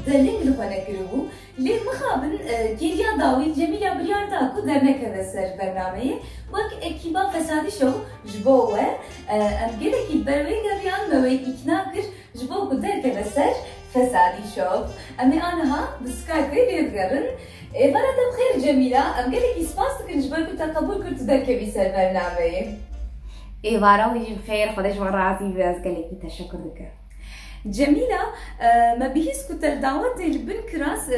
دلنگ لخونه کربو لی مخابن گریا داوی جمیلا بریار داکو درنک سر برنامه وک اکیبا فسادی شو جبوه ام گله کی بروی گریان موی اکنا کر جبو کو درک سر فسادی شو امی آنها بسکایپ بیرگرن برات بخیر جمیلا ام گله کی سپاس کن جبر کو تقبل کرد درک بی سر برنامه ایوارا ویجی بخیر خودش راضی باز گله کی تشکر دکر جميلة ما بيهز كنت الدعوات اللي بنكراس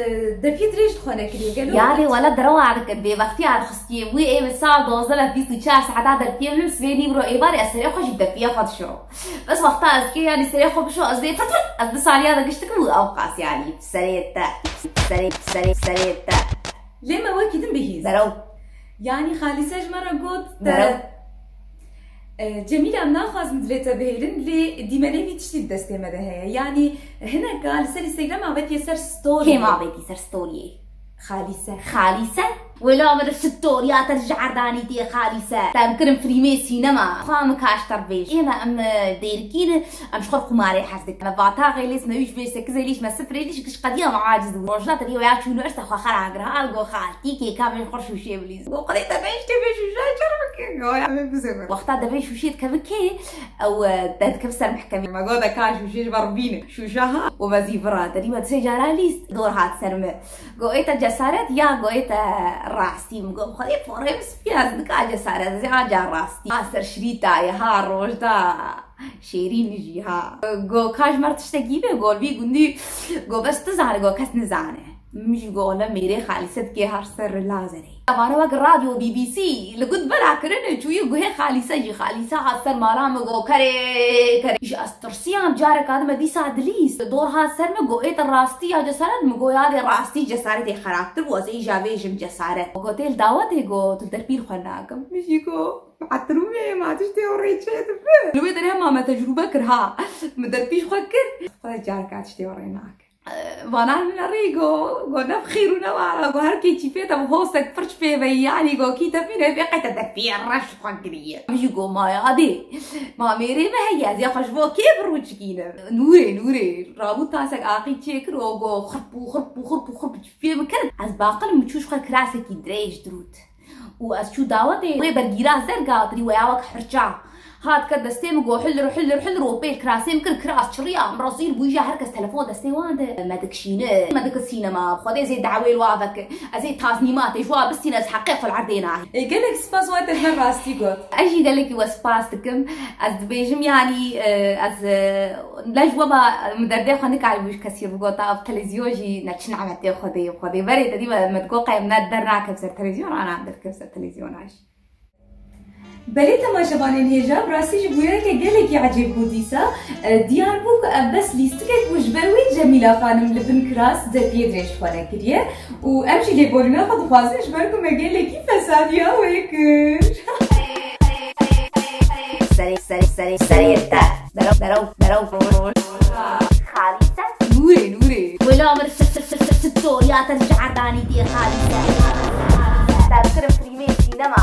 ده في دريج تخونه كريه قالوا يعني ولا دروا على كده وقتي على خصتي وي ايه الساعة 12 في 6 ساعات هذا الكلام مسويني برو ايباري اسري خو جدا فيها فات شو بس وقتها اسكي يعني سري خو بشو ازي فتره بس على هذا قشتك اوقاس يعني سريتا ليه ما واكيد بيهز درو يعني خالي ساج مرة قلت درو جميلة ناخذ مدريتا بهيرن اللي ديماني في تشتي دستي مدهها يعني هنا قال سر انستغرام عبيت يسر ستوري كيف عبيت يسر ستوري خالصة ولا مدر ستوريات الجعرداني دي خالصة تمكن فريمي سينما خام كاشتر بيش إيه ما أم ديركين أم شخر قماري حسدك أنا بعطاها غيليس ما يوش بيش سكزي ليش ما سفري ليش كش قديا معاجز ورجلات اللي وياك شو نرسخ وخر عقرها الجو خالتي كي كامل خرش وشي بليز جو قديت بيش تبيش وشي شربك جو يا بزمر وقتها دبيش وشي تكبكي أو تكبسر محكمة ما قودا كاش وشي جبربينه شو شها ومزيفرات اللي ما تسجل ليست دور هات سرمه جو إيتا جسارات يا جو إيتا راستي مقوم خدي فورمس فيها ذكاء جسارة زي عجا راستي آسر شريطة يا روجدا شيرين نجيها جو كاش مرتش تجيبه قول بي قندي جو بس تزعل جو كس نزعنه مش قوله ميري خالصة كي هر سر لازري أنا وقت راديو بي بي سي لقد بلا كرنه شوي جوه خالصة هالسر مارام جو كري إيش أسترسيام جارك هذا مدي سادليس دور هالسر مجو إيه الراستي يا جسارة مجو هذا راستي جسارة خرابتر وزي جابيجم جسارة وجو تيل دعوة جو تدربيل خناقم مش يجو عترومي ما تشتي وريت شيء تفهم لو يدري ماما تجربة كرها مدربيش خكر فجارك تشتي وريناك وانا من ريجو قلنا بخير ونوارا قهر كي تشوفيت ابو هوسك فرش في يعني جو كي تفينا في قيت تدفي الرش خنقريه بيجو ما يادي ما ميري ما هي زي خشبو كيف روجكينا نوري رابو تاسك اخي تشكر وجو خربو في مكان از باقل متشوش كراسه كي دريج دروت واز شو دعوتي وي برجيرا زرقا تري وياك حرجا هاد كدستي مقو حلر وبيل كراسي يمكن كراس شريا مراسيل بويجا هركس تلفون دستي وانده مادك السينما بخدي زي دعوي الواذك زي تصنيمات جوا بس ناس حقيقه العردينا قال لك سباس وانت راستي قلت اجي قال لك وسباستكم از بيجم يعني از لجوا ما مدردي خنك على بوش كثير بقطع في تلفزيون جي نتشن عملتي خدي بري تدي ما تقوقع من درنا كبسر تلفزيون انا عندك كبسر تلفزيون عاش بلي تماشبانين هيجا براسي جبويا كجلك يعجب بوديسا ديار بوك بس ليستكت وجبروي جميلة خانم لبن كراس دبي دريش خوانا كريه وامشي لي بولنا خد خوازي جبركم اجلك فساديا ويكر سري درو خالصة نوري ولا عمر ستوريات الجعرداني دي خالصة تذكر فريمي سينما